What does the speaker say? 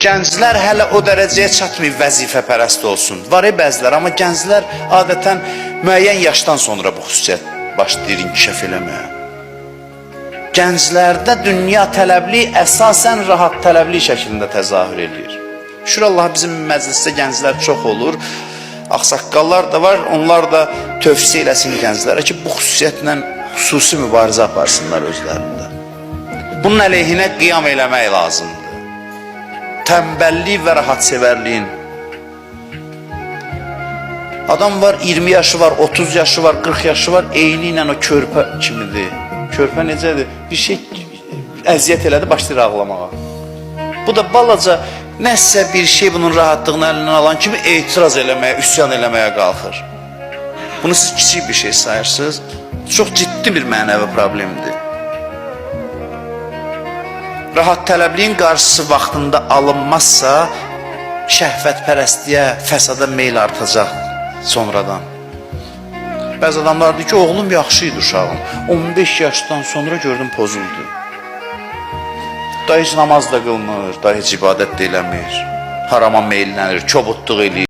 Gənclər hələ o dərəcəyə çatmayıb vəzifəpərəst olsun. Var bəzilər, amma gənclər adətən müəyyən yaşdan sonra bu xüsusiyyət başlayır inkişaf eləməyə. Gənclərdə dünya tələbli əsasən rahat tələbli şəklində təzahür edir. Şükür Allah, bizim məclisdə gənclər çox olur. Ağsaqqallar da var, onlar da tövsiyə eləsin gənclərə ki, bu xüsusiyyətlə xüsusi mübarizə aparsınlar özlərində. Bunun əleyhinə qiyam eləmək lazımdır. Tənbəllik və rahatsevərliyin. Adam var, 20 yaşı var, 30 yaşı var, 40 yaşı var, eyni ilə o körpə kimidir. Körpə necədir? Bir şey əziyyət elədi, başlayır ağlamağa. Bu da balaca nəsə bir şey bunun rahatlığını əlindən alan kimi etiraz eləməyə, üsyan eləməyə qalxır. Bunu siz kiçik bir şey sayırsınız. Çox ciddi bir mənəvi problemdir. Rahat tələbliyin qarşısı vaxtında alınmazsa, şəhvətpərəstliyə, fəsada meyl artacaq sonradan. Bəzi adamlar deyir ki, oğlum yaxşı idi uşağım. 15 yaşdan sonra gördüm pozuldu. Da heç namaz da qılmır, da heç ibadət də eləmir. Harama meylənir, kobudluq eləyir.